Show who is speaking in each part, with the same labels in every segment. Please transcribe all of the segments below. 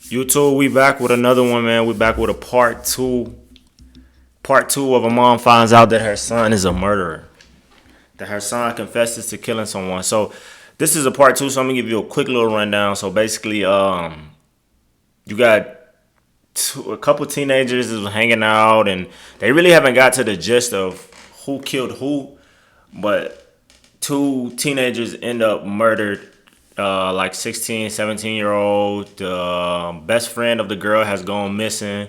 Speaker 1: YouTube, we back with another one, man. We back with a part two. Part two of a mom finds out that her son is a murderer. That her son confesses to killing someone. So this is a part two. So I'm gonna give you a quick little rundown. So basically, you got a couple teenagers is hanging out, and they really haven't got to the gist of who killed who. But two teenagers end up murdered, like 16, 17-year old. The best friend of the girl has gone missing.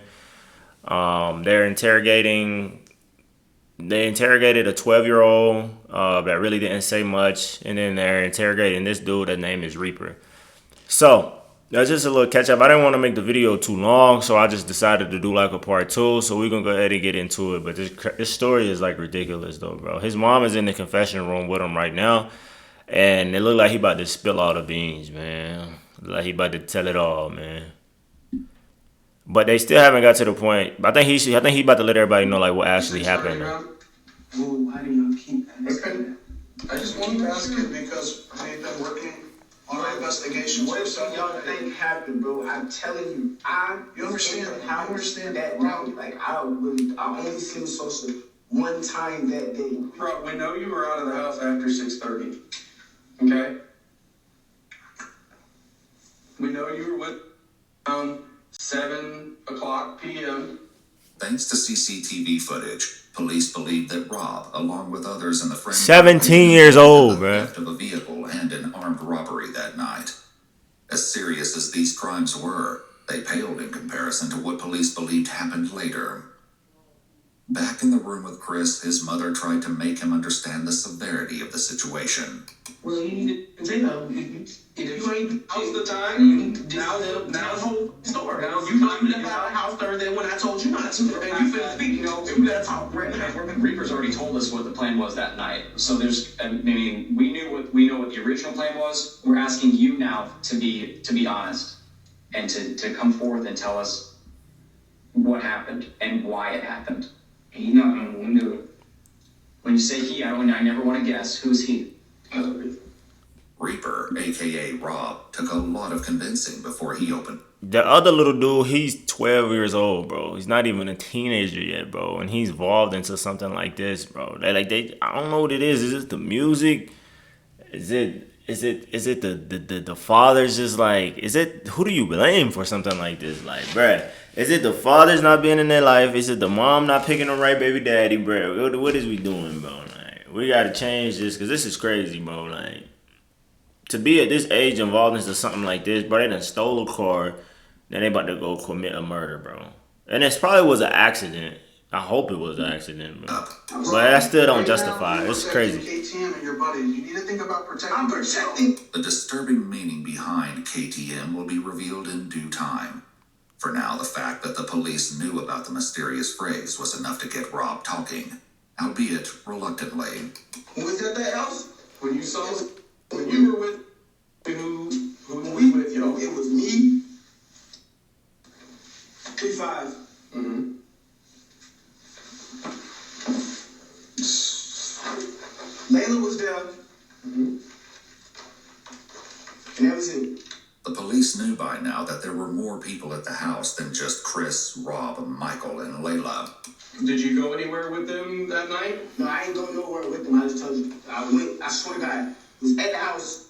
Speaker 1: They're interrogating. They interrogated a 12-year-old that really didn't say much, and then they're interrogating this dude. That name is Reaper. So that's just a little catch up. I didn't want to make the video too long, so I just decided to do like a part two. So we're gonna go ahead and get into it. But this story is like ridiculous though, bro. His mom is in the confession room with him right now, and it looked like he about to spill all the beans, man. Like he about to tell it all, man. But they still haven't got to the point. I think he about to let everybody know like what actually happened.
Speaker 2: Well, why do you keep asking that? I just wanted to ask you because we've been working on our investigation.
Speaker 3: What if y'all think happened, bro? I'm telling you,
Speaker 2: You understand?
Speaker 3: I understand that now. Like I only seen social one time that day.
Speaker 4: Bro, we know you were out of the house after 6:30. Okay? We know you were with 7 o'clock p.m.
Speaker 5: Thanks to CCTV footage, police believe that Rob, along with others in the friend
Speaker 1: 17 years old, man.
Speaker 5: theft of a vehicle and an armed robbery that night. As serious as these crimes were, they paled in comparison to what police believed happened later. Back in the room with Chris, his mother tried to make him understand the severity of the situation.
Speaker 3: Well, you need to say no. If you ain't,
Speaker 4: How's the time?
Speaker 3: now the whole story.
Speaker 4: Now
Speaker 3: You
Speaker 4: the time-
Speaker 3: left out the house Thursday when I told you not to, and you finna speak. You know, we gotta talk right now.
Speaker 6: Reaper's already told us what the plan was that night. So I mean, we know what the original plan was. We're asking you now to be honest and to come forth and tell us what happened and why it happened.
Speaker 3: He not gonna do it.
Speaker 6: When you say he, I never want to guess. Who's he?
Speaker 5: Reaper, aka Rob, took a lot of convincing before he opened.
Speaker 1: The other little dude, he's 12 years old, bro. He's not even a teenager yet, bro. And he's involved into something like this, bro. I don't know what it is. Is it the music? Is it the father's just like, who do you blame for something like this? Like, bruh, is it the father's not being in their life? Is it the mom not picking the right baby daddy, bruh? What is we doing, bro? Like, we gotta change this, because this is crazy, bro. Like, to be at this age involved into something like this, bro, they done stole a car, then they about to go commit a murder, bro. And it probably was an accident. I hope it was an accident, bro. But that still don't justify it. It's crazy.
Speaker 2: KTM and your buddies. You need to think about protecting.
Speaker 3: I'm protecting.
Speaker 5: The disturbing meaning behind KTM will be revealed in due time. For now, the fact that the police knew about the mysterious phrase was enough to get Rob talking, albeit reluctantly.
Speaker 3: Who was at that house?
Speaker 4: When you saw when you were with who we with,
Speaker 3: Yo, it was me. 3-5.
Speaker 4: Mm-hmm.
Speaker 3: Layla was there,
Speaker 4: Mm-hmm.
Speaker 3: and that was it.
Speaker 5: The police knew by now that there were more people at the house than just Chris, Rob, Michael, and Layla.
Speaker 4: Did you go anywhere with them that night?
Speaker 3: No, I ain't going nowhere with them. I just told you. I went. I swear to God, was at the house.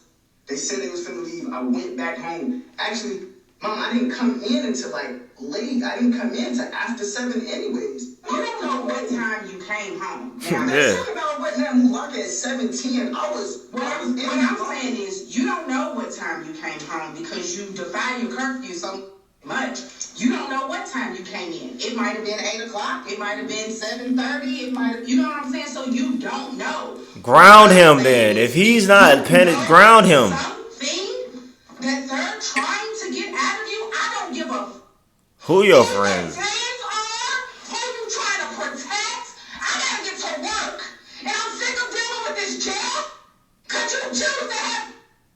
Speaker 3: They said they was finna leave. I went back home. Actually, Mom, I didn't come in until like late. I didn't come in until after 7 anyways.
Speaker 7: You don't know what time you came home.
Speaker 3: Now,
Speaker 1: Yeah.
Speaker 3: that's talking about what now Mulaka at 7:10. I was
Speaker 7: What I'm saying is, you don't know what time you came home because you defy your curfew so much. You don't know what time you came in. It might have been 8 o'clock. It might have been 7:30. It might have, you know what I'm saying? So you don't know.
Speaker 1: Ground him then. If he's not panicked, ground him.
Speaker 7: Something that they're trying to get out of you, I don't give a
Speaker 1: Who your
Speaker 7: who your
Speaker 1: friends?
Speaker 7: friends are, who you trying to protect. I gotta get to work. And I'm sick of dealing with this jail. Could you choose to have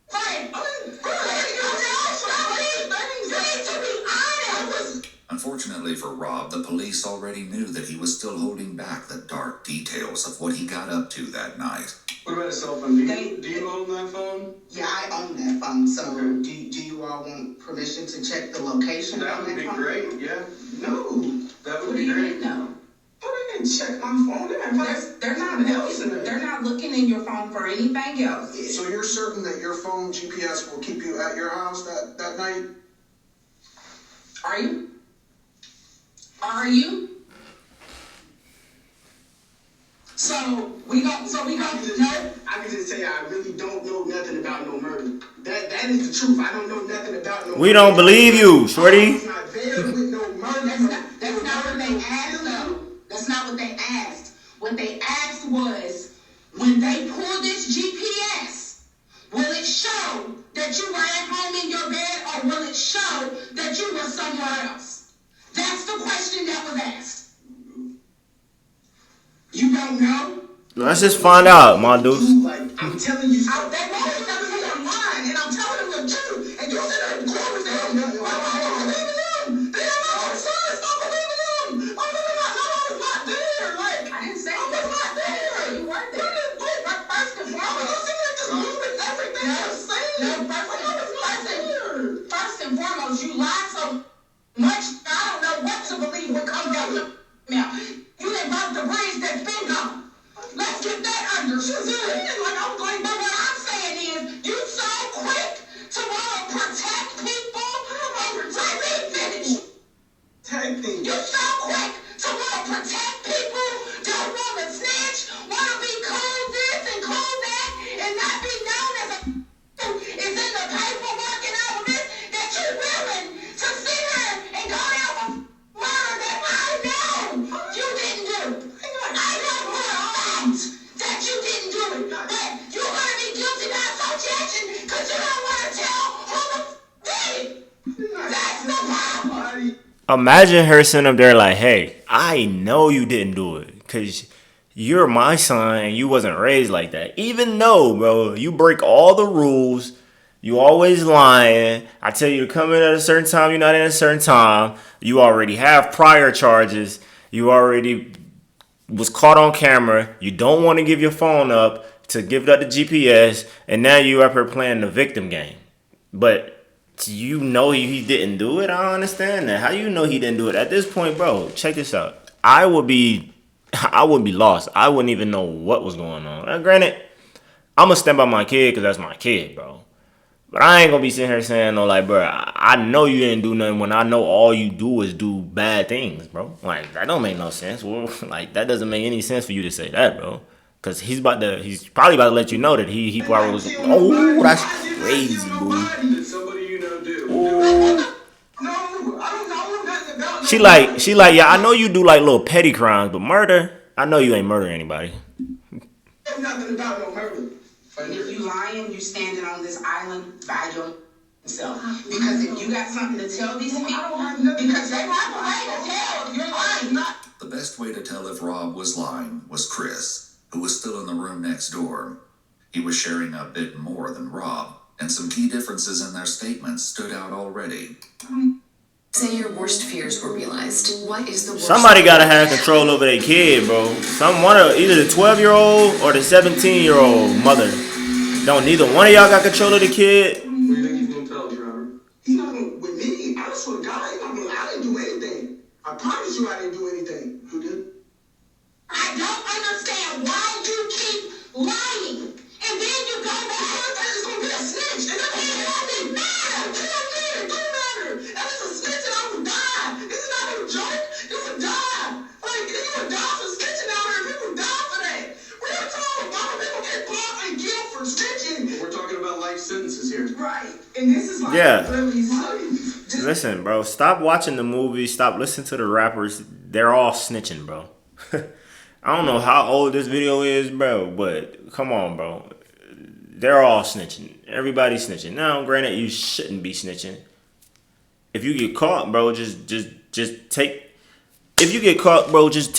Speaker 7: friends? To be honest.
Speaker 5: Unfortunately for Rob, the police already knew that he was still holding back the dark details of what he got up to that night.
Speaker 4: What about a cell phone? Do
Speaker 7: They-
Speaker 4: you own that phone?
Speaker 7: Yeah, I own that phone, so
Speaker 4: Okay.
Speaker 7: do you all want permission to check the location
Speaker 4: That
Speaker 7: on
Speaker 4: would
Speaker 7: that
Speaker 4: be
Speaker 7: phone?
Speaker 4: great, yeah.
Speaker 3: No.
Speaker 4: That would
Speaker 7: What do
Speaker 4: be
Speaker 7: you
Speaker 4: great.
Speaker 7: mean, no?
Speaker 3: Oh, they didn't check my phone. They didn't find
Speaker 7: They're not
Speaker 3: nothing else in
Speaker 7: looking,
Speaker 3: there.
Speaker 7: they're not looking in your phone for anything else.
Speaker 2: So you're certain that your phone GPS will keep you at your house that night?
Speaker 7: Are you? Are you? So we gon' no?
Speaker 3: I can just tell you, I really don't know nothing about no murder. That is the truth. I don't know nothing about no murder.
Speaker 1: We don't believe you, shorty.
Speaker 3: I was not there with no murder.
Speaker 7: That's not what they asked though. That's not what they asked. What they asked was, when they pull this GPS, will it show that you were at home in your bed, or will it show that you were somewhere else? That's the question that was asked. You don't know?
Speaker 1: Let's just find out, my dudes.
Speaker 3: Like, I'm telling you
Speaker 7: They
Speaker 3: something.
Speaker 7: won't tell me I'm lying, and I'm telling them the truth. And you sit there and agree with them. I don't believe in them. They don't know. Son, stop believing them. Oh, no, I was not there. Like, I didn't say I was not there. You weren't there. First and foremost, just moving everything you're saying. First and foremost, you lied so much. I don't know what to believe when comes down to now. You didn't burn the bridge that's been gone. Let's get that understood. Like I'm going, but what I'm saying is, you so quick to want to protect people over time. Let me finish.
Speaker 3: Protecting.
Speaker 7: You so quick to want to protect people, don't want to snitch, want to be cool this and cool that, and not be known as a is in the paperwork and all of this, that you're willing to sit here and go down for murder that I know you didn't do. I know for a fact that you didn't do it, but you're going to be guilty by association because you don't want to tell who the did it. That's the problem.
Speaker 1: Imagine her sitting up there like, hey, I know you didn't do it because you're my son and you wasn't raised like that. Even though, bro, you break all the rules, you always lying. I tell you to come in at a certain time, you're not in at a certain time. You already have prior charges. You already was caught on camera. You don't want to give your phone up to give it up the GPS, and now you up here playing the victim game. But you know he didn't do it. I don't understand that. How you know he didn't do it? At this point, bro, check this out. I would be lost. I wouldn't even know what was going on. Now, granted, I'm gonna stand by my kid because that's my kid, bro. But I ain't gonna be sitting here saying no, like, bro, I know you didn't do nothing when I know all you do is do bad things, bro. Like, that don't make no sense. Well, like, that doesn't make any sense for you to say that, bro. Cause he's probably about to let you know that he probably was. Oh, that's crazy, boo.
Speaker 4: Did somebody you know do?
Speaker 3: No, I don't know nothing about no
Speaker 1: She like, yeah, I know you do like little petty crimes, but murder, I know you ain't murder anybody.
Speaker 3: nothing about no murder.
Speaker 7: And if you lying, you standing on this island by yourself. Because if you got something to tell these people, because they have a way to tell if you're lying.
Speaker 5: The best way to tell if Rob was lying was Chris, who was still in the room next door. He was sharing a bit more than Rob, and some key differences in their statements stood out already.
Speaker 8: Say your worst fears were realized. What is the worst?
Speaker 1: Somebody gotta have control over their kid, bro. Either the 12-year-old or the 17-year-old mother. Don't neither one of y'all got control of the kid.
Speaker 4: What do you think he's gonna tell us, Robert?
Speaker 3: He's not gonna, with me, I swear to God, I didn't do anything. I promise you I didn't do anything. Who did?
Speaker 7: I don't understand why you keep lying. And then you go back and say it's gonna be a snitch. And then it don't be matter. It don't matter. It don't matter. And it's a snitch and I will die. This is not a joke. You would die. Like, you would die for snitching out here. People die for that. We're talking about people get caught and killed for snitching.
Speaker 4: We're talking about life sentences here.
Speaker 7: Right. And this is like
Speaker 1: Yeah.
Speaker 7: really
Speaker 1: Listen, bro, stop watching the movies. Stop listening to the rappers. They're all snitching, bro. I don't know how old this video is, bro, but come on, bro. They're all snitching. Everybody's snitching. Now, granted, you shouldn't be snitching. If you get caught, bro, just take. If you get caught, bro, just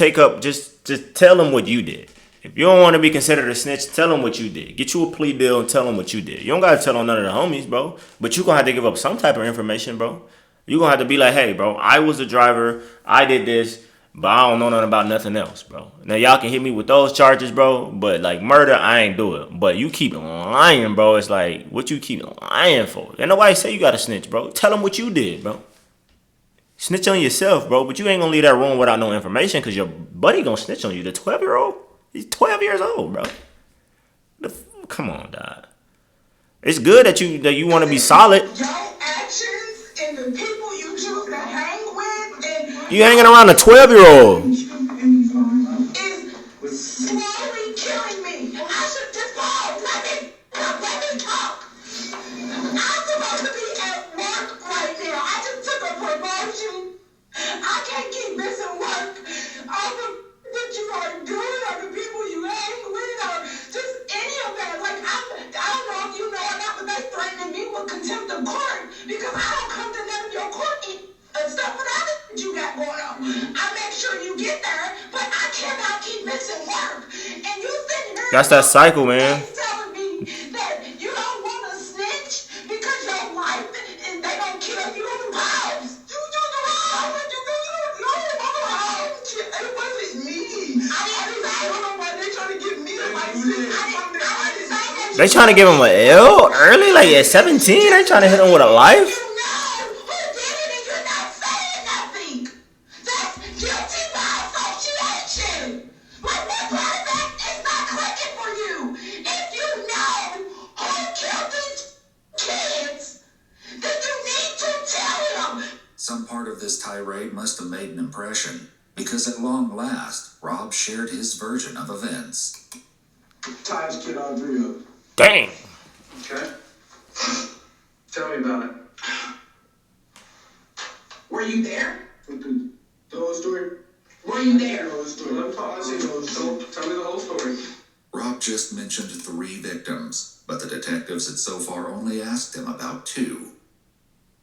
Speaker 1: tell them what you did. If you don't want to be considered a snitch, tell them what you did. Get you a plea deal and tell them what you did. You don't gotta tell on none of the homies, bro. But you gonna have to give up some type of information, bro. You gonna have to be like, hey, bro, I was the driver. I did this. But I don't know nothing about nothing else, bro. Now y'all can hit me with those charges, bro. But like murder, I ain't do it. But you keep lying, bro. It's like what you keep lying for. And nobody say you gotta snitch, bro. Tell them what you did, bro. Snitch on yourself, bro. But you ain't gonna leave that room without no information, because your buddy gonna snitch on you. The 12-year-old, he's 12 years old, bro. Come on, dog. It's good that you want to be solid.
Speaker 7: Your actions and the people you choose to hang with and
Speaker 1: You hanging around a 12-year-old.
Speaker 7: is slowly killing me. I should just fall. Let me talk. I'm supposed to be at work right now. I just took a promotion. I can't keep missing work. All the that you are doing or the people you hang with or just any of that. Like, I don't know if you know or not, but they threatening me with contempt of court because I don't come to none of your court stuff without that you got going on. I make sure you get there, but I cannot keep missing work. And you sitting here
Speaker 1: That's that cycle, man.
Speaker 7: telling me that you don't want to snitch because your life and they don't kill you in the house. You do the wrong. It wasn't me. I don't know why they trying to give me a license.
Speaker 1: They trying to give him an L early, like at 17. They trying to hit him with a life.
Speaker 7: You know who did it and you're not saying nothing. That's guilty by association. Like, what part of that is not clicking for you? If you know who killed these kids, then you need to tell him.
Speaker 5: Some part of this tirade must have made an impression, because at long last, Rob shared his version of events.
Speaker 3: Taj killed all three of them.
Speaker 1: Dang.
Speaker 4: Okay. Tell me about it.
Speaker 7: Were you there?
Speaker 3: The whole story?
Speaker 7: Were you there?
Speaker 3: The whole story.
Speaker 4: Let him talk.
Speaker 3: I'll say the whole story.
Speaker 4: Tell me the whole story.
Speaker 5: Rob just mentioned 3 victims, but the detectives had so far only asked him about 2.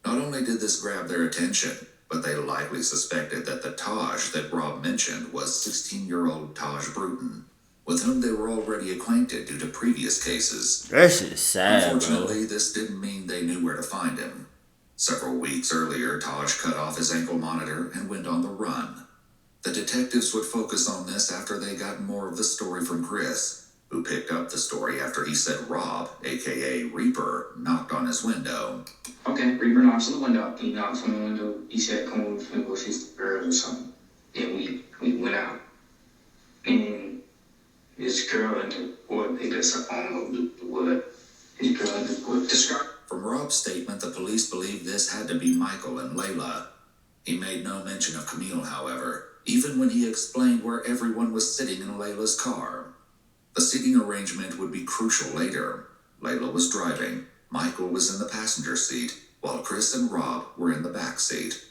Speaker 5: Not only did this grab their attention, but they likely suspected that the Taj that Rob mentioned was 16-year-old Taj Bruton, with whom they were already acquainted due to previous cases.
Speaker 1: That shit's sad, bro.
Speaker 5: Unfortunately, this didn't mean they knew where to find him. Several weeks earlier, Taj cut off his ankle monitor and went on the run. The detectives would focus on this after they got more of the story from Chris, who picked up the story after he said Rob, aka Reaper, knocked on his window.
Speaker 6: Okay, Reaper knocks on the window.
Speaker 9: He knocked on the window. He said, "Come on, we're go fix the girls or something." Then we went out, and this girl and the boy picked us up on the wood. His girl and the boy described.
Speaker 5: From Rob's statement, the police believed this had to be Michael and Layla. He made no mention of Camille, however, even when he explained where everyone was sitting in Layla's car. The seating arrangement would be crucial later. Layla was driving, Michael was in the passenger seat, while Chris and Rob were in the back seat.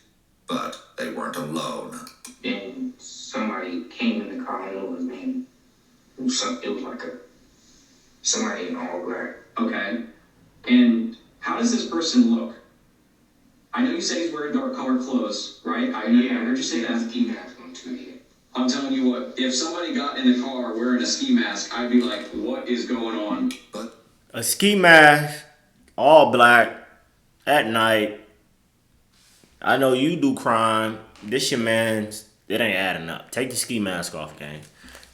Speaker 5: But they weren't alone.
Speaker 9: Then somebody came in the car. I don't know his name. It was like somebody in all black.
Speaker 6: Okay. And how does this person look? I know you said he's wearing dark colored clothes, right? I heard you say that.
Speaker 9: Ski mask on too. Yeah.
Speaker 6: I'm telling you what, if somebody got in the car wearing a ski mask, I'd be like, what is going on?
Speaker 5: But
Speaker 1: A ski mask, all black, at night. I know you do crime. This your man's. It ain't adding up. Take the ski mask off, gang.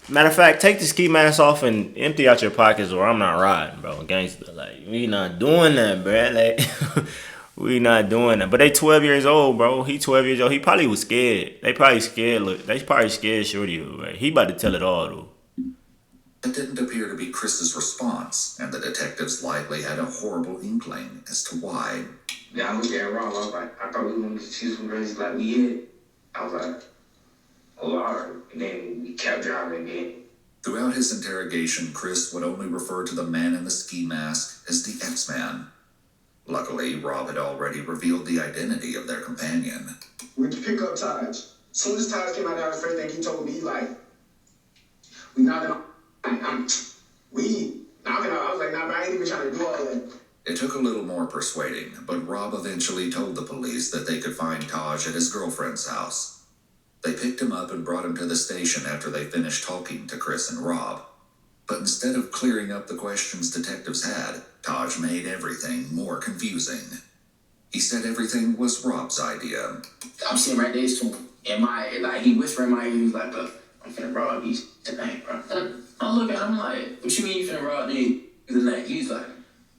Speaker 1: Matter of fact, take the ski mask off and empty out your pockets, or I'm not riding, bro. Gangster, like, we not doing that, bro. Like, we not doing that. But they 12 years old, bro. He 12 years old. He probably was scared. They probably scared. Look, they probably scared Shorty, right? He about to tell it all, though.
Speaker 5: it didn't appear to be Chris's response, and the detectives likely had a horrible inkling as to why.
Speaker 9: Yeah, I looked at Rob. I was like, I thought we were going to see some girls like we had. I was like, oh, all right. And then we kept driving again.
Speaker 5: Throughout his interrogation, Chris would only refer to the man in the ski mask as the X-Man. Luckily, Rob had already revealed the identity of their companion.
Speaker 3: We pick up Taj. As soon as Taj came out there, the first thing he told me, he like, we knocking on. I was like, nah, but I ain't even trying to do all that.
Speaker 5: It took a little more persuading, but Rob eventually told the police that they could find Taj at his girlfriend's house. They picked him up and brought him to the station after they finished talking to Chris and Rob. But instead of clearing up the questions detectives had, Taj made everything more confusing. He said everything was Rob's idea.
Speaker 3: I'm sitting right next to him, and he whispered in my ear, he was like, bro, I'm finna rob these tonight, bro. And I look at him like, what you mean you finna rob these tonight? He's like,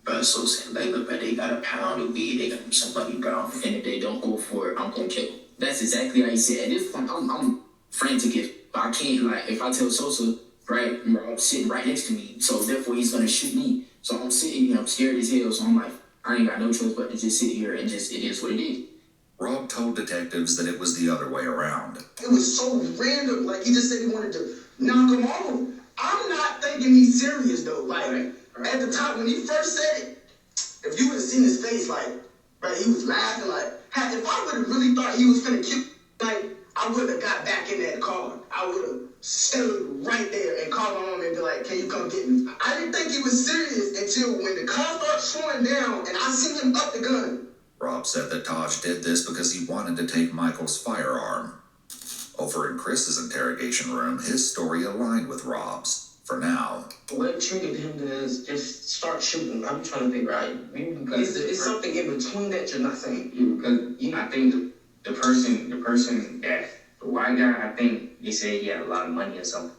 Speaker 3: bro, so saying Layla, but they got a pound of weed, they got somebody, bro, and if they don't go for it, I'm gonna kill them. That's exactly how he said. At this point, I'm frantic. I can't, like, if I tell Sosa, right, Rob sitting right next to me, so therefore he's gonna shoot me. So I'm sitting here, I'm scared as hell, so I'm like, I ain't got no choice but to just sit here and just, it is what it is.
Speaker 5: Rob told detectives that it was the other way around.
Speaker 3: It was so random. Like, he just said he wanted to knock him off. I'm not thinking he's serious, though. Like, at the time, when he first said it, if you would have seen his face, like, right, he was laughing, like, if I would have really thought he was finna kill, like, I would have got back in that car. I would have stayed right there and called on him and be like, can you come get me? I didn't think he was serious until when the car started slowing down and I seen him up the gun.
Speaker 5: Rob said that Taj did this because he wanted to take Michael's firearm. Over in Chris's interrogation room, his story aligned with Rob's, for now.
Speaker 3: What triggered him to just start shooting? I'm trying to figure out. Because it's something in between that you're not saying.
Speaker 9: Because I think the person that the white guy, I think he said he had a lot of money or something.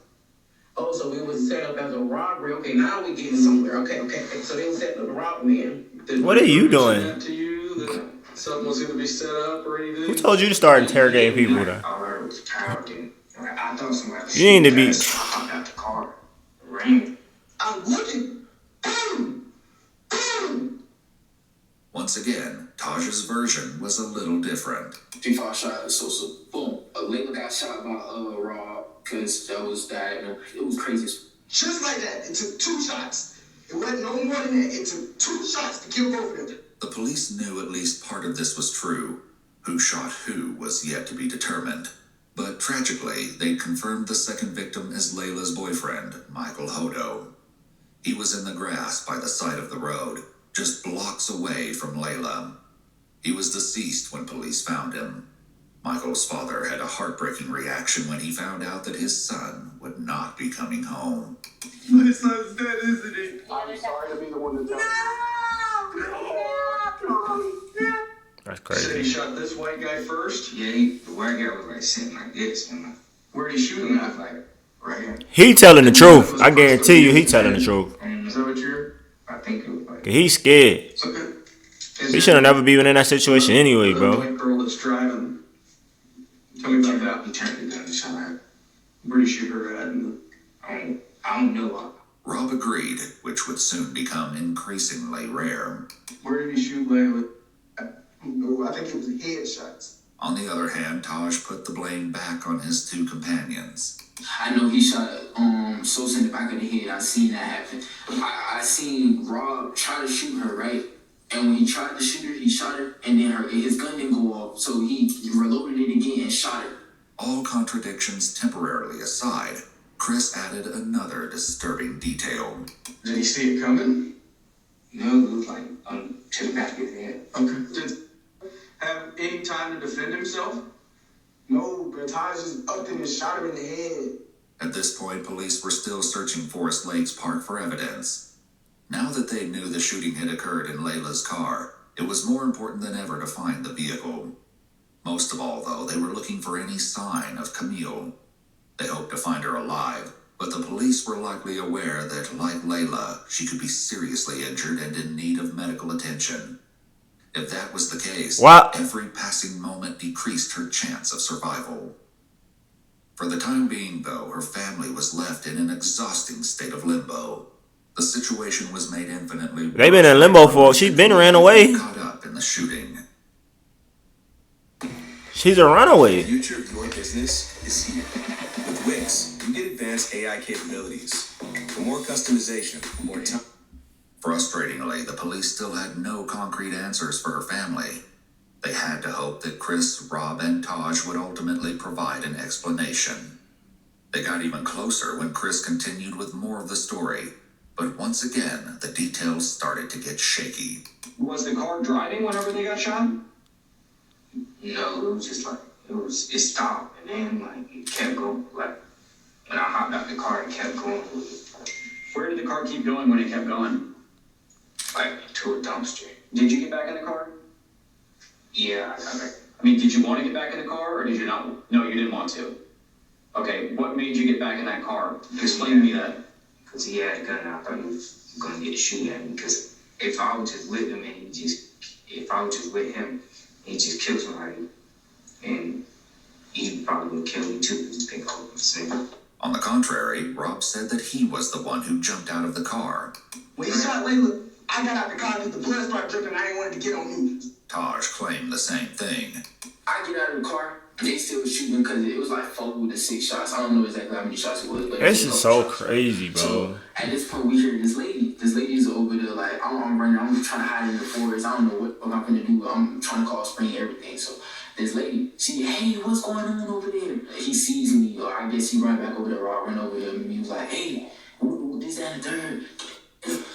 Speaker 3: Oh, so it was set up as a robbery. Okay, now we're getting somewhere. Okay. So they was setting up a robbery.
Speaker 1: What are you doing?
Speaker 4: To you that something was going to be set up or anything?
Speaker 1: Who told you to start interrogating people though?
Speaker 9: All I heard was pound, and I thought somebody was
Speaker 1: You need to be.
Speaker 9: I hopped out the car, ran.
Speaker 3: I'm looking. Boom! Boom!
Speaker 5: Once again, Taj's version was a little different.
Speaker 3: Before I shot at Sosa, boom. Layla got shot by Rob because that was that. It was crazy. Just like that. It took 2 shots. It wasn't no more than that. It took 2 shots to kill both of them.
Speaker 5: The police knew at least part of this was true. Who shot who was yet to be determined. But tragically, they confirmed the second victim as Layla's boyfriend, Michael Hodo. He was in the grass by the side of the road, just blocks away from Layla. He was deceased when police found him. Michael's father had a heartbreaking reaction when he found out that his son would not be coming home.
Speaker 4: My son's dead, isn't he?
Speaker 2: I'm sorry to be the one to tell you.
Speaker 1: That's
Speaker 4: Said he
Speaker 1: crazy.
Speaker 4: shot this white guy first.
Speaker 9: Yeah, the white guy was like sitting like this, and
Speaker 4: Where'd he shoot him
Speaker 9: I was
Speaker 4: at?
Speaker 9: like right here.
Speaker 1: He telling the truth. I guarantee you, he telling the truth.
Speaker 9: And
Speaker 4: Is that what you're?
Speaker 9: I think it was like.
Speaker 1: He's scared.
Speaker 4: Okay.
Speaker 1: He should have never been in that situation anyway,
Speaker 4: The
Speaker 1: bro.
Speaker 4: white girl that's driving. Tell me about that.
Speaker 9: He turned the gun and shot her.
Speaker 4: Where'd he shoot her at?
Speaker 9: I don't know.
Speaker 5: Rob agreed, which would soon become increasingly rare.
Speaker 4: Where did he shoot Layla?
Speaker 3: I think it was headshots.
Speaker 5: On the other hand, Taj put the blame back on his 2 companions.
Speaker 3: I know he shot Sosa in the back of the head. I seen that happen. I seen Rob try to shoot her, right? And when he tried to shoot her, he shot her, and then his gun didn't go off, so he reloaded it again and shot her.
Speaker 5: All contradictions temporarily aside, Chris added another disturbing detail.
Speaker 4: Did he see it coming?
Speaker 9: No, it was like to the back of his head.
Speaker 4: Okay. Did have any time to defend himself?
Speaker 3: No, but Taj just upped him and shot her in the head.
Speaker 5: At this point, police were still searching Forest Lakes Park for evidence. Now that they knew the shooting had occurred in Layla's car, it was more important than ever to find the vehicle. Most of all, though, they were looking for any sign of Camille. They hoped to find her alive, but the police were likely aware that, like Layla, she could be seriously injured and in need of medical attention. If that was the case, every passing moment decreased her chance of survival. For the time being, though, her family was left in an exhausting state of limbo. The situation was made infinitely worse.
Speaker 1: They been in limbo for. She been ran away.
Speaker 5: Caught up in the shooting.
Speaker 1: She's a runaway.
Speaker 10: The future of your business is here. With Wix, you get advanced AI capabilities. For more customization, more time.
Speaker 5: Frustratingly, the police still had no concrete answers for her family. They had to hope that Chris, Rob, and Taj would ultimately provide an explanation. They got even closer when Chris continued with more of the story. But once again, the details started to get shaky.
Speaker 6: Was the car driving whenever they got shot?
Speaker 9: No, it was just like it stopped, and then like it kept going. Like when I hopped out the car, it kept going.
Speaker 6: Where did the car keep going when it kept going?
Speaker 9: Like to a dumpster.
Speaker 6: Did you get back in the car?
Speaker 9: Yeah, I got it.
Speaker 6: I mean, did you want to get back in the car or did you not? No, you didn't want to. Okay, what made you get back in that car? Explain to me that.
Speaker 9: Because he had a gun and I thought he was going to get a shoot at me. Because if I was just with him and if I was just with him and he just killed somebody, and he probably would kill me too, just think I was saying.
Speaker 5: On the contrary, Rob said that he was the one who jumped out of the car.
Speaker 3: When he shot Layla, I got out the car because the blood started dripping. I didn't want it to get on me.
Speaker 5: Taj claimed the same thing.
Speaker 9: I get out of the car, they still shooting because it was like 4 to 6 shots. I don't know exactly how many shots it was, but
Speaker 1: This is so crazy, bro.
Speaker 9: So at this point, we hear this lady. This lady's over there like, I'm running. I'm trying to hide in the forest. I don't know what I'm gonna do. I'm trying to call spring everything. So this lady, she, hey, what's going on over there? He sees me, or I guess he run back over there. Rob run over there, and he was like, hey, this, that, and the third.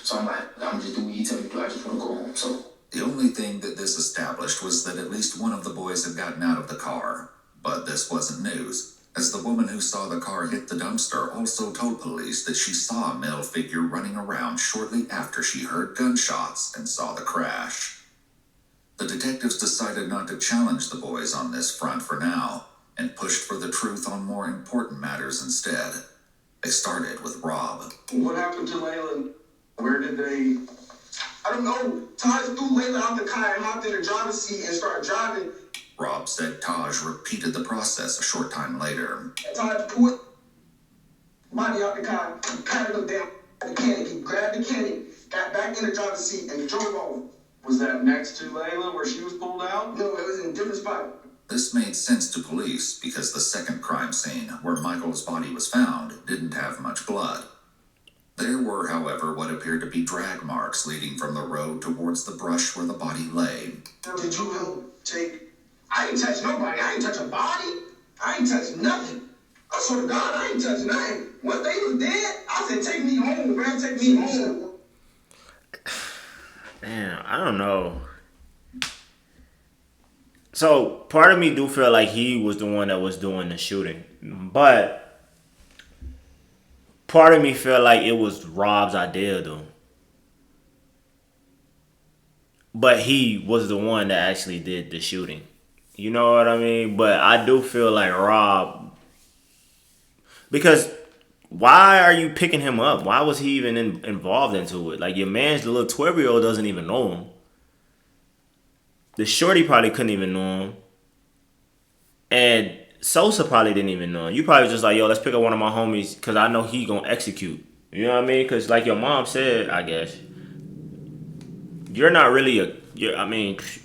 Speaker 9: So I'm like, I'm just doing what he tell me to do. I just want to go home. So.
Speaker 5: The only thing that this established was that at least one of the boys had gotten out of the car. But this wasn't news, as the woman who saw the car hit the dumpster also told police that she saw a male figure running around shortly after she heard gunshots and saw the crash. The detectives decided not to challenge the boys on this front for now, and pushed for the truth on more important matters instead. They started with Rob.
Speaker 4: What happened to Layla? Where did they?
Speaker 3: I don't know. Taj threw Layla out the car and hopped in the driver's seat and started driving.
Speaker 5: Rob said Taj repeated the process a short time later.
Speaker 3: Taj put body out the car, patted him down the cannon. He grabbed the cannon, got back in the driver's seat, and drove off.
Speaker 4: Was that next to Layla where she was pulled out?
Speaker 3: No, it was in a different spot.
Speaker 5: This made sense to police because the second crime scene, where Michael's body was found, didn't have much blood. There were, however, what appeared to be drag marks leading from the road towards the brush where the body lay.
Speaker 3: Did you take... I ain't touch nobody. I ain't touch a body. I ain't touch nothing. I swear to God, I ain't touch nothing. Once they was dead, I said, take me home, man. Take me home.
Speaker 1: Man, I don't know. So part of me do feel like he was the one that was doing the shooting, but part of me feel like it was Rob's idea though. But he was the one that actually did the shooting. You know what I mean? But I do feel like Rob, because why are you picking him up? Why was he even involved into it? Like, your man's the little 12-year-old doesn't even know him. The shorty probably couldn't even know him. And Sosa probably didn't even know him. You probably was just like, yo, let's pick up one of my homies because I know he gonna execute. You know what I mean? Because like your mom said, I guess, you're not really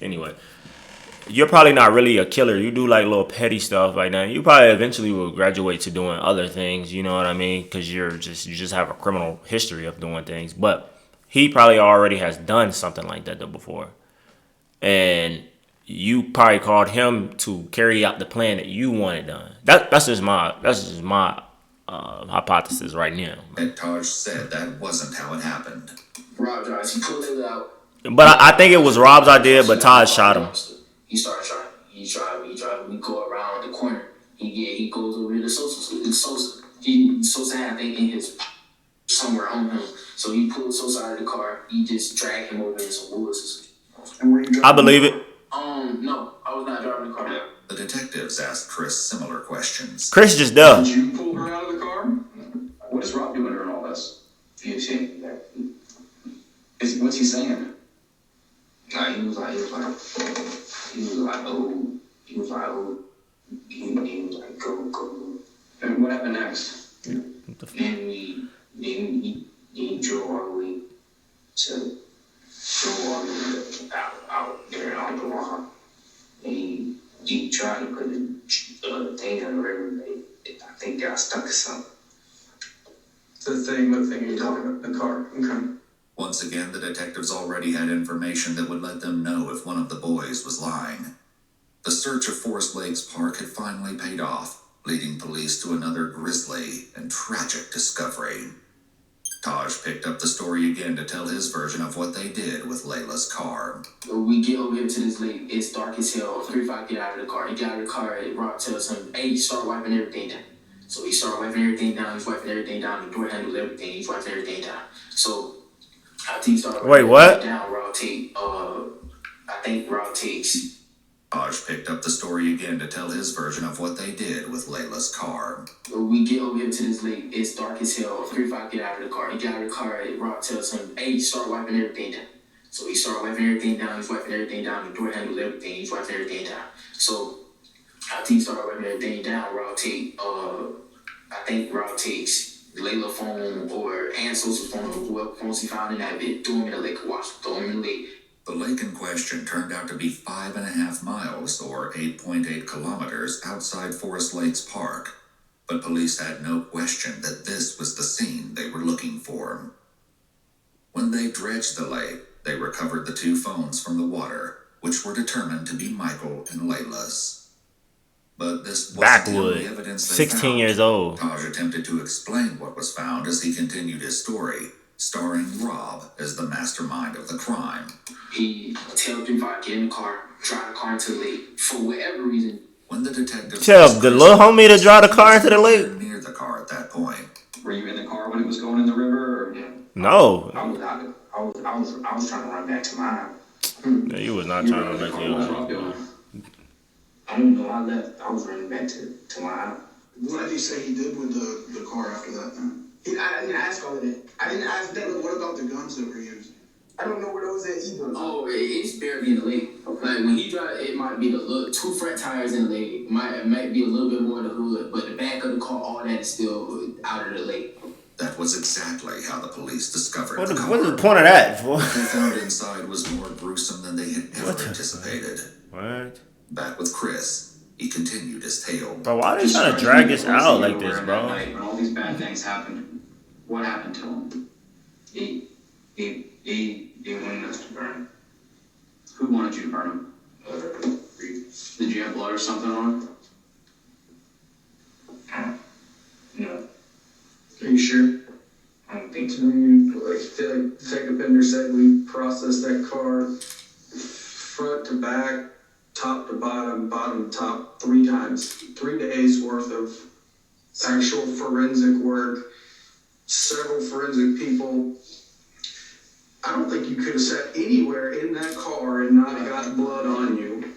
Speaker 1: anyway. You're probably not really a killer. You do like little petty stuff like that. You probably eventually will graduate to doing other things. You know what I mean? Because you just have a criminal history of doing things. But he probably already has done something like that though before, and you probably called him to carry out the plan that you wanted done. That's just my hypothesis right now.
Speaker 5: And Taj said that wasn't how it happened.
Speaker 9: Rob drives. He pulled it out.
Speaker 1: But I think it was Rob's idea, but Taj shot him.
Speaker 9: He started trying. He drive. We go around the corner. He goes over to Sosa. Sosa had, I think, in his somewhere on him. So he pulled Sosa out of the car. He just dragged him over in some woods.
Speaker 4: And were you
Speaker 1: I believe it.
Speaker 9: No, I was not driving the car.
Speaker 5: The detectives asked Chris similar questions.
Speaker 1: Chris just does.
Speaker 4: Did you pull her out of the car? What is Rob doing during all this?
Speaker 9: He saying that.
Speaker 6: What's he saying?
Speaker 9: Nah, he was like, go.
Speaker 6: And what happened next?
Speaker 9: Then he drove all the way out there on the lawn. And he tried to put the thing on the river. I think got stuck or something.
Speaker 4: The thing you're talking about, the car. Okay.
Speaker 5: Once again, the detectives already had information that would let them know if one of the boys was lying. The search of Forest Lakes Park had finally paid off, leading police to another grisly and tragic discovery. Taj picked up the story again to tell his version of what they did with Layla's car.
Speaker 9: We get over here to this lake. It's dark as hell. 3-5 get out of the car. He get out of the car, and Rob tells him, hey, start wiping everything down. So he started wiping everything down. He's wiping everything down. The door handles everything. He's wiping everything down. So after he started
Speaker 1: Wait, what?
Speaker 9: down, Rob takes
Speaker 5: Taj picked up the story again to tell his version of what they did with Layla's car.
Speaker 9: We get over here to this lake. It's dark as hell. Pretty far get out of the car. He get out of the car. Rob tells him, "Hey, start wiping everything down." So he started wiping everything down. He's wiping everything down. The door handles everything. He's wiping everything down. So after he started wiping everything down, I think Rob takes Layla's phone or Ansel's phone or whoever phones he found in that bit, threw him in the lake, throw him in the lake.
Speaker 5: The lake in question turned out to be 5.5 miles or 8.8 kilometers outside Forest Lakes Park, but police had no question that this was the scene they were looking for. When they dredged the lake, they recovered the 2 phones from the water, which were determined to be Michael and Layla's. But this wasn't the only
Speaker 1: Backwood,
Speaker 5: evidence they
Speaker 1: 16
Speaker 5: found.
Speaker 1: years old.
Speaker 5: Taj attempted to explain what was found as he continued his story, starring Rob as the mastermind of the crime.
Speaker 9: He tell 3-5, get in the car, drive the car into the lake. For whatever reason.
Speaker 5: When the detective
Speaker 1: Tell the little homie to drive the car into the lake.
Speaker 5: near the car at that point,
Speaker 6: Were you in the car when it was going in the river? Or?
Speaker 9: Yeah.
Speaker 1: No.
Speaker 9: I was trying to run back to mine.
Speaker 1: No, you was not trying to make you.
Speaker 9: I don't know. I left. I was running back to my house.
Speaker 2: What did he say he did with the car after that then?
Speaker 3: I didn't ask all of that. I didn't ask that.
Speaker 2: What about the guns that were used?
Speaker 3: I don't know where those at either.
Speaker 9: Oh, it's barely in the lake. Like when he drive, it might be the 2 front tires in the lake. It might be a little bit more in the hood, but the back of the car, all that is still out of the lake.
Speaker 5: that was exactly how the police discovered
Speaker 1: What's
Speaker 5: the car.
Speaker 1: the point of that?
Speaker 5: What they found inside was more gruesome than they had ever anticipated.
Speaker 1: What?
Speaker 5: Back with Chris, he continued his tale.
Speaker 1: Bro, why are they trying to drag this out like this, bro?
Speaker 6: When all these bad things happened, what happened to him?
Speaker 9: He wanted us to burn him.
Speaker 6: Who wanted you to burn him? Did you have blood or something on him?
Speaker 9: No,
Speaker 4: Are you sure?
Speaker 9: I don't think so.
Speaker 4: Like Detective Bender said, we processed that car front to back, top to bottom, bottom to top 3 times. 3 days worth of actual forensic work, several forensic people. I don't think you could have sat anywhere in that car and not got blood on you.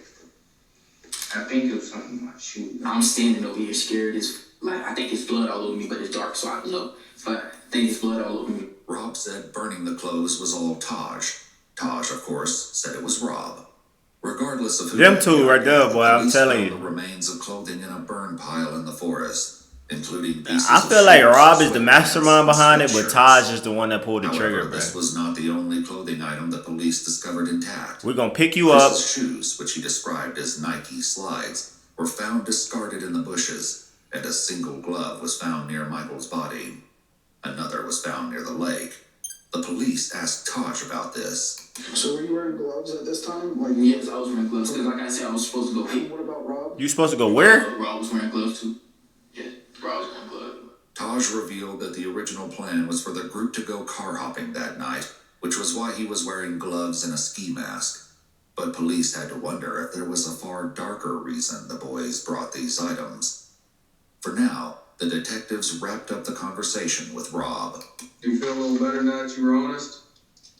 Speaker 9: I think it was something in my shoe. I'm standing over here scared as like I think it's blood all over me, but it's dark, so I don't know. But I think it's blood all over me.
Speaker 5: Rob said burning the clothes was all Taj. Taj, of course, said it was Rob. Regardless of who
Speaker 1: Them
Speaker 5: had
Speaker 1: two
Speaker 5: done
Speaker 1: right
Speaker 5: it,
Speaker 1: there, boy, I'm
Speaker 5: police
Speaker 1: telling
Speaker 5: found
Speaker 1: you.
Speaker 5: the remains of clothing in a burn pile in the forest, including pieces
Speaker 1: I
Speaker 5: of
Speaker 1: feel like
Speaker 5: shoes,
Speaker 1: Rob is the
Speaker 5: sweatpants,
Speaker 1: mastermind behind it, but
Speaker 5: sweatshirts.
Speaker 1: Taj is the one that pulled the
Speaker 5: However,
Speaker 1: trigger, bro.
Speaker 5: this was not the only clothing item the police discovered intact.
Speaker 1: We're gonna pick you up.
Speaker 5: Chris's shoes, which he described as Nike slides, were found discarded in the bushes, and a single glove was found near Michael's body. Another was found near the lake. The police asked Taj about this.
Speaker 2: So were you wearing gloves at this time? Like,
Speaker 9: Yes, I was wearing gloves because, like I said, I was supposed to go hit.
Speaker 2: what about Rob?
Speaker 1: You supposed to go where?
Speaker 9: Rob was wearing gloves too. Yeah, Rob was wearing gloves.
Speaker 5: Taj revealed that the original plan was for the group to go car hopping that night, which was why he was wearing gloves and a ski mask. But police had to wonder if there was a far darker reason the boys brought these items. For now, the detectives wrapped up the conversation with Rob.
Speaker 4: Do you feel a little better now that you were honest?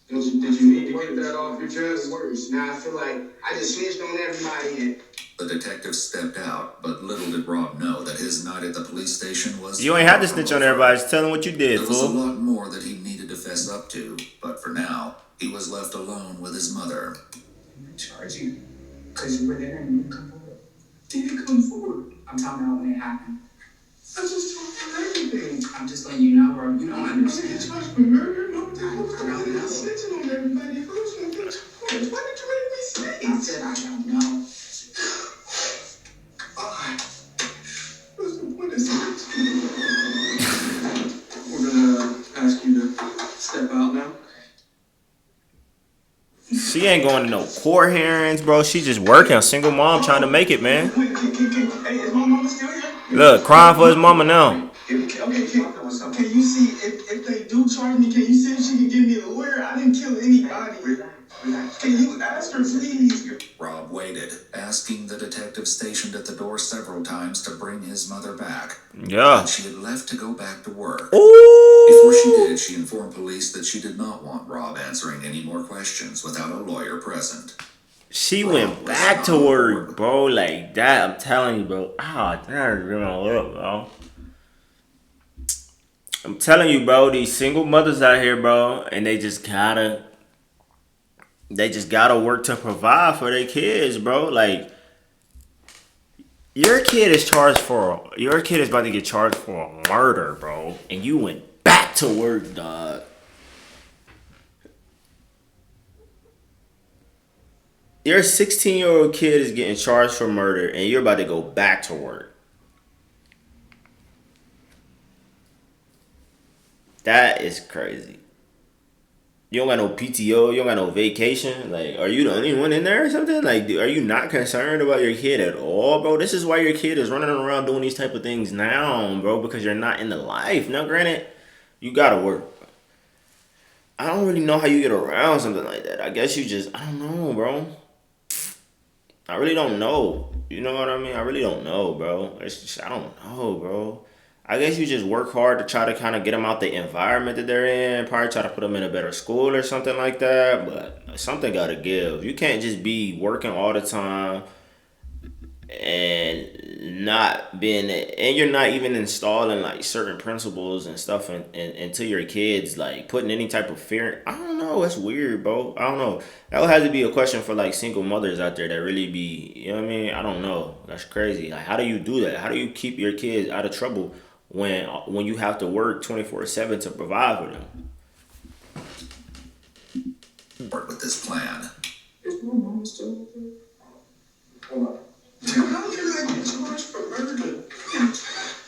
Speaker 4: Did you need to get that off your chest?
Speaker 3: Worse. Now I feel like I just snitched on everybody and
Speaker 5: The detective stepped out, but little did Rob know that his night at the police station was...
Speaker 1: You ain't had to snitch on everybody. Just tell them what you did,
Speaker 5: There was a
Speaker 1: fool.
Speaker 5: lot more that he needed to fess up to, but for now, he was left alone with his mother.
Speaker 9: I'm gonna charge you because you were there and you didn't come forward. Didn't come forward. I'm talking about when it happened.
Speaker 3: I just told you everything.
Speaker 9: I'm just letting you know, bro. You don't understand.
Speaker 3: Charged for murder? No, I'm not snitching on everybody. Who's gonna get charged? Why did you make me say?
Speaker 9: I said I don't know.
Speaker 3: What's the point of snitching?
Speaker 4: We're gonna ask you to step out now.
Speaker 1: She ain't going to no court hearings, bro. She just working. A single mom trying to make it, man.
Speaker 3: Hey, is my mama still here?
Speaker 1: Look, crying for his mama now.
Speaker 3: Okay, can you see if they do charge me? Can you see if she can give me a lawyer? I didn't kill anybody. Can you ask her, please?
Speaker 5: Rob waited, asking the detective stationed at the door several times to bring his mother back.
Speaker 1: Yeah.
Speaker 5: But she had left to go back to work. Before she
Speaker 1: Ooh.
Speaker 5: did, she informed police that she did not want Rob answering any more questions without a lawyer present.
Speaker 1: She went back to work, bro, like that. I'm telling you, bro. Ah, damn, bro. I'm telling you, bro. These single mothers out here, bro, and they just gotta work to provide for their kids, bro. Like your kid is about to get charged for a murder, bro, and you went back to work, dog. Your 16-year-old kid is getting charged for murder, and you're about to go back to work. That is crazy. You don't got no PTO, you don't got no vacation. Like, are you the only one in there or something? Like, are you not concerned about your kid at all, bro? This is why your kid is running around doing these type of things now, bro, because you're not in the life. Now, granted, you gotta work. I don't really know how you get around something like that. I guess you just, I don't know, bro. I really don't know. You know what I mean? I really don't know, bro. It's just, I don't know, bro. I guess you just work hard to try to kind of get them out the environment that they're in. Probably try to put them in a better school or something like that. But something got to give. You can't just be working all the time and you're not even installing like certain principles and stuff into your kids, like putting any type of fear. I don't know. It's weird, bro. I don't know. That would have to be a question for like single mothers out there that really be, you know what I mean? I don't know. That's crazy. Like, how do you do that? How do you keep your kids out of trouble when you have to work 24/7 to provide for them?
Speaker 5: Work with this plan.
Speaker 3: Is my mom still there? Hold on. Dude, how can I get charged for murder?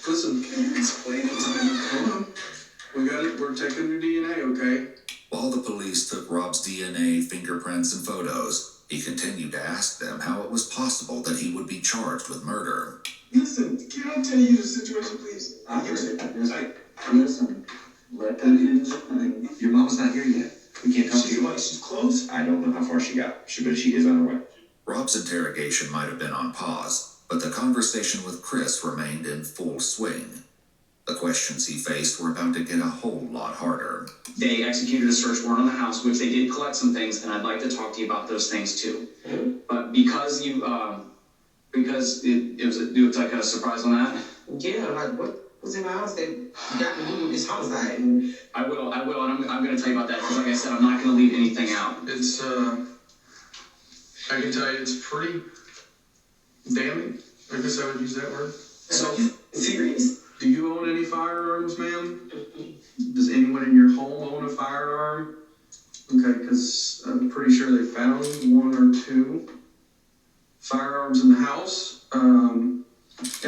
Speaker 4: Listen,
Speaker 3: Can you explain it to me?
Speaker 4: hold on. We got it. We're taking your DNA, okay?
Speaker 5: While the police took Rob's DNA, fingerprints, and photos, he continued to ask them how it was possible that he would be charged with murder.
Speaker 3: Listen, can I tell you the situation, please?
Speaker 9: Listen, let them in. Your mom's not here yet. We can't talk to you.
Speaker 3: She's close?
Speaker 9: I don't know how far she got, but she is on her way.
Speaker 5: Rob's interrogation might have been on pause, but the conversation with Chris remained in full swing. The questions he faced were about to get a whole lot harder.
Speaker 6: They executed a search warrant on the house, which they did collect some things, and I'd like to talk to you about those things too. But because you, because it was like a surprise on that.
Speaker 3: Yeah, like what was in the house that got me doing this homicide? And
Speaker 6: I will, and I'm going to tell you about that because, like I said, I'm not going to leave anything out.
Speaker 4: It's, I can tell you it's pretty damning. I guess I would use that word.
Speaker 6: So,
Speaker 3: serious?
Speaker 4: Do you own any firearms, ma'am? Does anyone in your home own a firearm? Okay, because I'm pretty sure they found one or two firearms in the house. And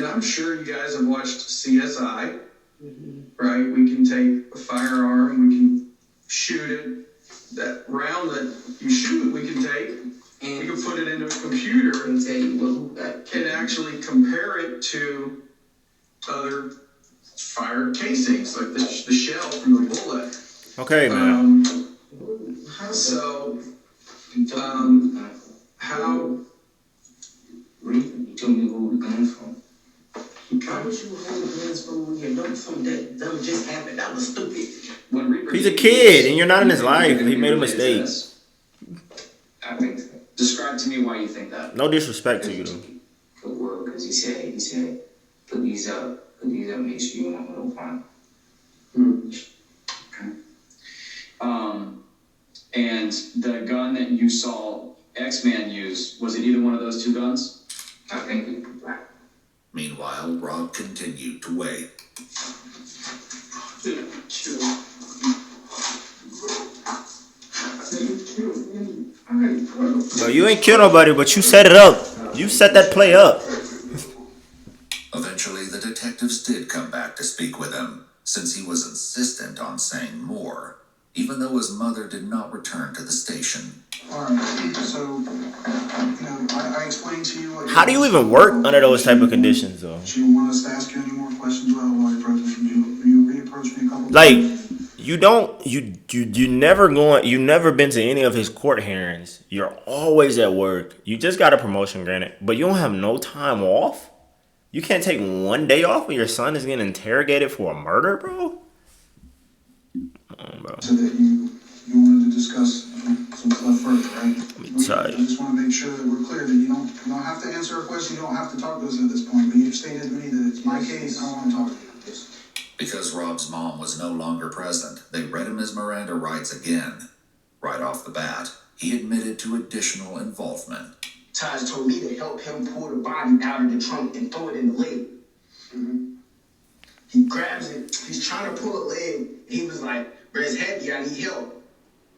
Speaker 4: I'm sure you guys have watched CSI, right? We can take a firearm, we can shoot it. That round that you shoot, we can take, and we can put it into a computer
Speaker 3: And tell you who
Speaker 4: can actually compare it to other fire casings, like the shell from the bullet.
Speaker 1: Okay, man.
Speaker 4: So, how?
Speaker 9: You told me who the guns from.
Speaker 3: How would you hold guns from when you know something that dumb just happened? That was stupid.
Speaker 6: when Reaper
Speaker 1: He's a kid, and you're not in his life. He made a mistake.
Speaker 9: I think so.
Speaker 6: Describe to me why you think that.
Speaker 1: No disrespect to you, though.
Speaker 9: For work, because he said, put these up, make sure you want to find.
Speaker 6: And the gun that you saw X-Man use, was it either one of those two guns?
Speaker 9: I think we can black.
Speaker 5: Meanwhile, Rob continued to wait.
Speaker 1: Bro, you ain't kill nobody, but you set it up. You set that play up.
Speaker 5: Eventually, the detectives did come back to speak with him, since he was insistent on saying more, even though his mother did not return to the station.
Speaker 2: Alright, so, I explained to you what...
Speaker 1: How do you even work under those type of conditions, though?
Speaker 2: Do you want us to ask you any more questions about why I approached from you? You reapproached me a couple
Speaker 1: Like,
Speaker 2: times.
Speaker 1: you never been to any of his court hearings. You're always at work. You just got a promotion, granted, but you don't have no time off. You can't take one day off when your son is getting interrogated for a murder, bro. Come on, bro.
Speaker 2: So that you wanted to discuss some stuff first, right?
Speaker 1: tell you.
Speaker 2: I just want to make sure that we're clear that you don't have to answer a question. You don't have to talk to us at this point. But you've stated to me that it's my case. I don't want to talk to you.
Speaker 5: Because Rob's mom was no longer present, they read him his Miranda rights again. Right off the bat, he admitted to additional involvement.
Speaker 3: Taj told me to help him pull the body out of the trunk and throw it in the lake. He grabs it, he's trying to pull a leg. He was like, bro, it's heavy, I need help.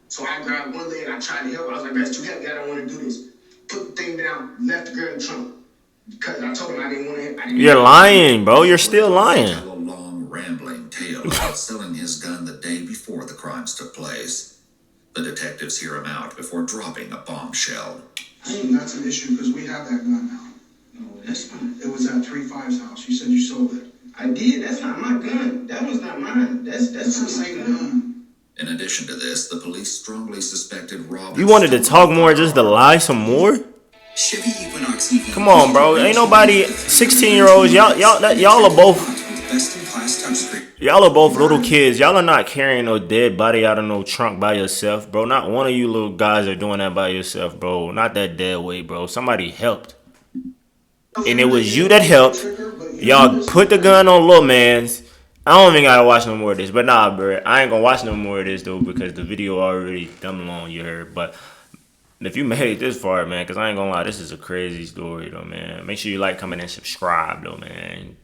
Speaker 3: So I grabbed one leg, I tried to help. I was like, bro, it's too heavy, I don't want to do this. Put the thing down, left the girl in the trunk. Because I told him I didn't want to.
Speaker 1: You're lying, bro. You're still lying.
Speaker 5: Tell a long, rambling tale about selling his gun the day before the crimes took place. The detectives hear him out before dropping a bombshell.
Speaker 2: That's an issue because we have that gun now.
Speaker 3: No, that's fine.
Speaker 2: It was at 3-5's house. You said you sold it.
Speaker 3: I did, that's not my gun. That one's not mine. That's
Speaker 2: That's the
Speaker 3: not my
Speaker 2: same
Speaker 3: gun.
Speaker 2: gun.
Speaker 5: In addition to this, the police strongly suspected Rob.
Speaker 1: You wanted to talk more just to lie some more?
Speaker 11: Chevy Equinox EV.
Speaker 1: Come on, bro. Ain't nobody 16-year-olds. Y'all are both.
Speaker 11: Best in class touchscreen.
Speaker 1: Y'all are both little kids. Y'all are not carrying no dead body out of no trunk by yourself, bro. Not one of you little guys are doing that by yourself, bro. Not that dead weight, bro. Somebody helped. And it was you that helped. Y'all put the gun on little man's. I don't even gotta watch no more of this. But nah, bro. I ain't gonna watch no more of this, though, because the video already dumb long, you heard. But if you made it this far, man, because I ain't gonna lie, this is a crazy story, though, man. Make sure you like, comment, and subscribe, though, man.